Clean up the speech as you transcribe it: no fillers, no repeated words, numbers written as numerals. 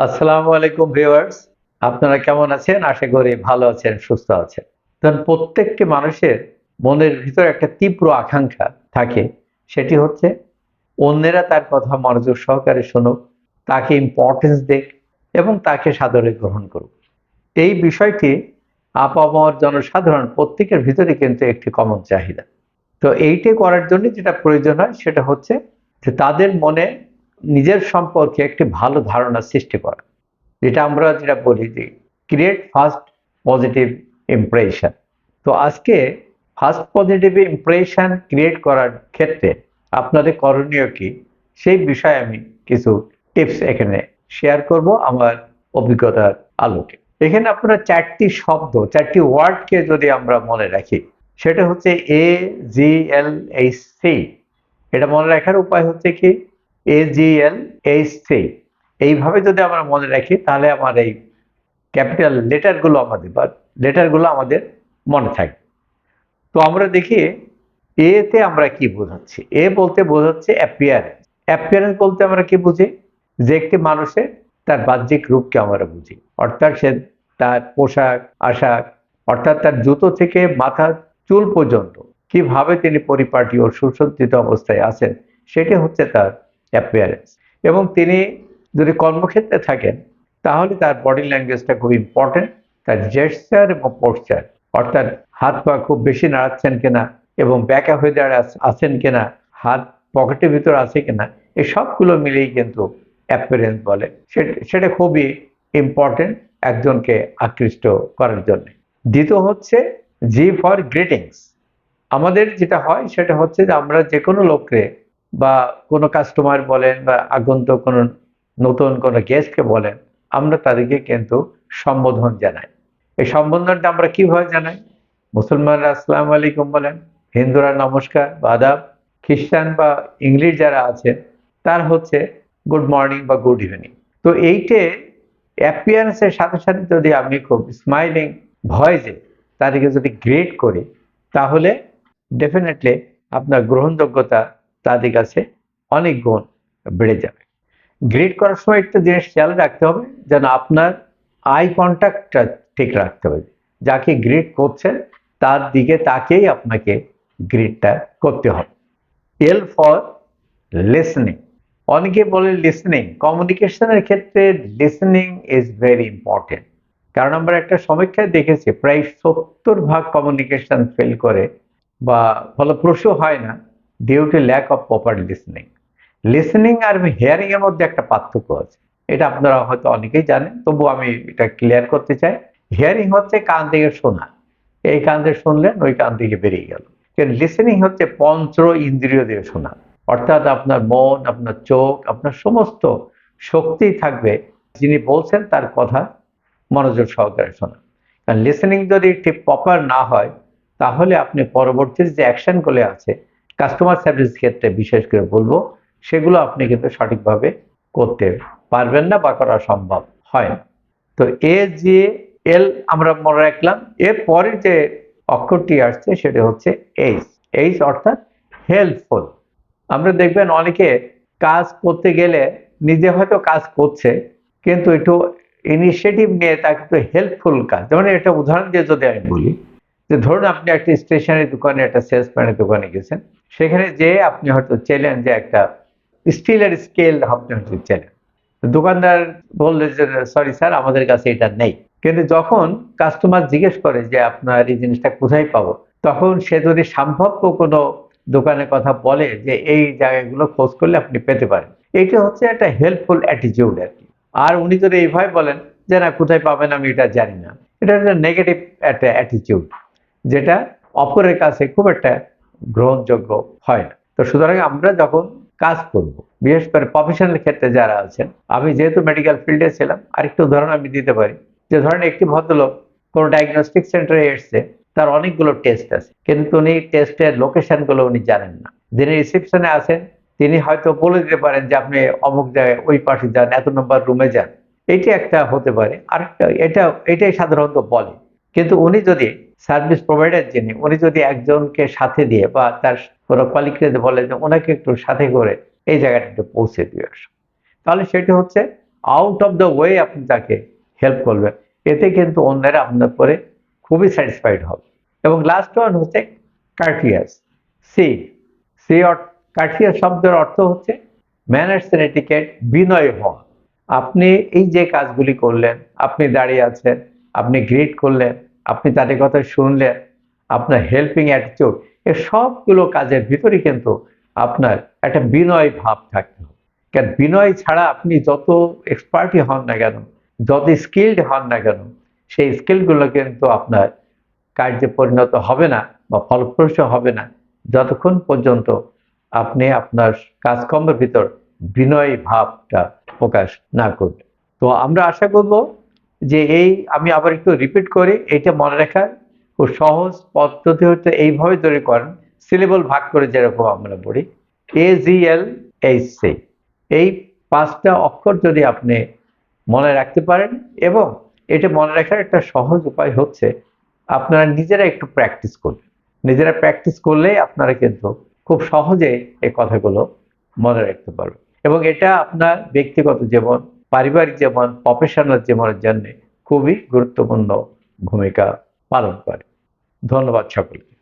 আসসালামু আলাইকুম ভিউয়ার্স। আপনারা কেমন আছেন? আশা করি ভালো আছেন, সুস্থ আছেন। কারণ প্রত্যেকটি মানুষের মনের ভিতরে একটা তীব্র আকাঙ্ক্ষা থাকে। সেটি হচ্ছে অন্যেরা তার কথা মনোযোগ সহকারে শুনুক, তাকে ইম্পর্টেন্স দিক এবং তাকে সাদরে গ্রহণ করুক। এই বিষয়টি আপামর জনসাধারণ প্রত্যেকের ভিতরে কিন্তু একটি কমন চাহিদা। তো এইটি করার জন্য যেটা প্রয়োজন হয় সেটা হচ্ছে যে তাদের মনে নিজের সম্পর্কে একটি ভালো ধারণা সৃষ্টি করা। যেটা বলি যে ক্রিয়েট ফার্স্ট পজিটিভ ইমপ্রেশন। তো আজকে ফার্স্ট পজিটিভ ইমপ্রেশন ক্রিয়েট করার ক্ষেত্রে আপনাদের করণীয় কি সেই বিষয়ে আমি কিছু টিপস এখানে শেয়ার করব আমার অভিজ্ঞতার আলোকে। এখানে আপনারা চারটি ওয়ার্ডকে যদি আমরা মনে রাখি, সেটা হচ্ছে AGLHC। এটা মনে রাখার উপায় হচ্ছে কি AGLHC। এইভাবে যদি আমরা মনে রাখি তাহলে আমার এই ক্যাপিটাল লেটারগুলো আমাদের মনে থাকবে। তো আমরা দেখি এতে আমরা কি বোঝাচ্ছি। এ বলতে বোঝাচ্ছে অ্যাপিয়ারেন্স। অ্যাপিয়ারেন্স বলতে আমরা কি বুঝি? যে একটি মানুষের তার বাহ্যিক রূপকে আমরা বুঝি। অর্থাৎ সে তার পোশাক আশাক, অর্থাৎ তার জুতো থেকে মাথার চুল পর্যন্ত কিভাবে তিনি পরিপাটি ও সুসজ্জিত অবস্থায় আছেন, সেটি হচ্ছে তার অ্যাপিয়ারেন্স। এবং তিনি যদি কর্মক্ষেত্রে থাকেন তাহলে তার বডি ল্যাঙ্গুয়েজটা খুব ইম্পর্টেন্ট। তার জেস্চার এবং পোস্চার, অর্থাৎ হাত পা খুব বেশি নাড়াচ্ছেন কিনা এবং ব্যাকা হয়ে দাঁড়িয়ে আছেন কিনা, হাত পকেটের ভিতর আছে কিনা, এই সবগুলো মিলেই কিন্তু অ্যাপিয়ারেন্স বলে। সেটা খুবই ইম্পর্টেন্ট একজনকে আকৃষ্ট করার জন্য। দ্বিতীয় হচ্ছে জি ফর গ্রিটিংস। আমাদের যেটা হয় সেটা হচ্ছে যে আমরা যে কোনো লোককে বা কোনো কাস্টমার বলেন বা আগন্তুক কোনো নতুন কোনো গেস্টকে বলেন, আমরা তাদেরকে কিন্তু সম্বোধন জানাই। এই সম্বোধনটা আমরা কিভাবে জানাই? মুসলমানরা আসসালামু আলাইকুম বলেন, হিন্দুরা নমস্কার বা আদাব, খ্রিস্টান বা ইংলিশ যারা আছেন তার হচ্ছে গুড মর্নিং বা গুড ইভিনিং। তো এইটে অ্যাপিয়ারেন্সের সাথে সাথে যদি আমি খুব স্মাইলিং ভয়েসে তাদেরকে যদি গ্রেট করি, তাহলে ডেফিনেটলি আপনার গ্রহণযোগ্যতা তাদের কাছে অনেক গুণ বেড়ে যাবে। গ্রিড করার সময় একটা জিনিস খেয়াল রাখতে হবে, যেন আপনার আই কন্ট্যাক্টটা ঠিক রাখতে হবে। যাকে গ্রিড করছেন তার দিকে তাকেই আপনাকে গ্রিডটা করতে হবে। L for listening. অনেকে বলে লিসনিং কমিউনিকেশনের ক্ষেত্রে লিসনিং ইজ ভেরি ইম্পর্টেন্ট। কারণ আমরা একটা সমীক্ষায় দেখেছি প্রায় 70% কমিউনিকেশন ফেল করে বা ফলপ্রসূ হয় না due to lack of proper listening. Listening আর হিয়ারিং এর মধ্যে একটা পার্থক্য আছে। এটা আপনারা হয়তো অনেকেই জানেন, তবু আমি এটা ক্লিয়ার করতে চাই। হিয়ারিং হচ্ছে কান থেকে শোনা, এই কান দিয়ে শুনলেন ওই কান থেকে বেরিয়ে গেল। কিন্তু লিসেনিং হচ্ছে পঞ্চ ইন্দ্রিয় দিয়ে শোনা। অর্থাৎ আপনার মন, আপনার চোখ, আপনার সমস্ত শক্তি থাকবে যিনি বলছেন তার কথা মনোযোগ সহকারে শোনা। কারণ লিসেনিং যদি ঠিক প্রপার না হয়, তাহলে আপনি পরবর্তী যে অ্যাকশনগুলো আছে কাস্টমার সার্ভিস ক্ষেত্রে বিশেষ করে বলবো, সেগুলো আপনি কিন্তু সঠিকভাবে করতে পারবেন না বা করা সম্ভব হয় না। তো AGL আমরা মনে রাখলাম। এর পরে যে অক্ষরটি আসছে সেটা হচ্ছে এইচ। এইচ অর্থাৎ হেল্পফুল। আমরা দেখবেন অনেকে কাজ করতে গেলে নিজে হয়তো কাজ করছে, কিন্তু একটু ইনিশিয়েটিভ নিয়ে তাকে একটু হেল্পফুল কাজ, যেমন একটা উদাহরণ দিয়ে যদি আমি বলি, যে ধরুন আপনি একটা স্টেশনারি দোকানে, একটা সেলসম্যানের দোকানে গেছেন, সেখানে যে আপনি হয়তো চাইলেন যে একটা স্টিলের স্কেল আপনি হয়তো চাইলেন। দোকানদার বললে যে সরি স্যার, আমাদের কাছে এটা নেই। কিন্তু যখন কাস্টমার জিজ্ঞেস করে যে আপনার এই জিনিসটা কোথায় পাবো, তখন সে যদি সম্ভাব্য কোনো দোকানের কথা বলে যে এই জায়গাগুলো খোঁজ করলে আপনি পেতে পারেন, এইটা হচ্ছে একটা হেল্পফুল অ্যাটিটিউড আর কি। আর উনি যদি এইভাবে বলেন যে না কোথায় পাবেন আমি এটা জানি না, এটা একটা নেগেটিভ একটা অ্যাটিটিউড, যেটা অপরের কাছে খুব একটা গ্রহণযোগ্য হয় না। তো সুতরাং আমরা যখন কাজ করব, বিশেষ করে প্রফেশনাল ক্ষেত্রে যারা আছেন, আমি যেহেতু মেডিকেল ফিল্ডে ছিলাম, আরেকটু উদাহরণ আমি দিতে পারি। যে ধরেন একটি ভদ্রলোক কোনো ডায়াগনস্টিক সেন্টারে এসছে, তার অনেকগুলো টেস্ট আছে, কিন্তু উনি টেস্টের লোকেশনগুলো উনি জানেন না। যিনি রিসেপশনে আছেন তিনি হয়তো বলে দিতে পারেন যে আপনি অমুক জায়গায় ওই পাশে যান, এত নম্বর রুমে যান। এইটি একটা হতে পারে। আরেকটা এটাই সাধারণত বলে। কিন্তু উনি যদি সার্ভিস প্রোভাইডার যিনি, উনি যদি একজনকে সাথে দিয়ে বা তার কোনো কলিগকে বলে যে ওনাকে একটু সাথে করে এই জায়গাটা একটু পৌঁছে দিয়ে আসো, তাহলে সেটি হচ্ছে আউট অফ দ্য ওয়ে আপনি তাকে হেল্প করবেন, এতে কিন্তু অন্যরা আপনার পরে খুবই স্যাটিসফাইড হবে। এবং লাস্ট ওয়ান হচ্ছে কার্টিয়াস। সি সি কার্টিয়াস শব্দের অর্থ হচ্ছে ম্যানার্স এন্ড এটিকেট, বিনয় হওয়া। আপনি এই যে কাজগুলি করলেন, আপনি দাঁড়িয়ে আছেন, আপনি গ্রিট করলেন, আপনি তাদের কথা শুনলেন, আপনার হেল্পিং অ্যাটিটিউড, এর সবগুলো কাজের ভিতরে কিন্তু আপনার একটা বিনয় ভাব থাকতে হবে। কারণ বিনয় ছাড়া আপনি যত এক্সপার্টই হন না কেন, যত স্কিলড হন না কেন, সেই স্কিলগুলো কিন্তু আপনার কার্যে পরিণত হবে না বা ফলপ্রসূ হবে না যতক্ষণ পর্যন্ত আপনি আপনার কাজকর্মের ভিতর বিনয় ভাবটা প্রকাশ না করবেন। তো আমরা আশা করব যে আমি আবার একটু রিপিট করি, এটা মনে রাখার খুব সহজ পদ্ধতি হচ্ছে এইভাবে তৈরি করেন, সিলেবল ভাগ করে যেরকম আমরা পড়ি, AGLHC। এই 5টা অক্ষর যদি আপনি মনে রাখতে পারেন, এবং এটা মনে রাখার একটা সহজ উপায় হচ্ছে আপনারা নিজেরা একটু প্র্যাকটিস করবেন। নিজেরা প্র্যাকটিস করলেই আপনারা কিন্তু খুব সহজে এই কথাগুলো মনে রাখতে পারবেন, এবং এটা আপনার ব্যক্তিগত জীবন, পারিবারিক জীবন, প্রফেশনাল জীবনের জন্য খুবই গুরুত্বপূর্ণ ভূমিকা পালন করে। ধন্যবাদ সকলকে।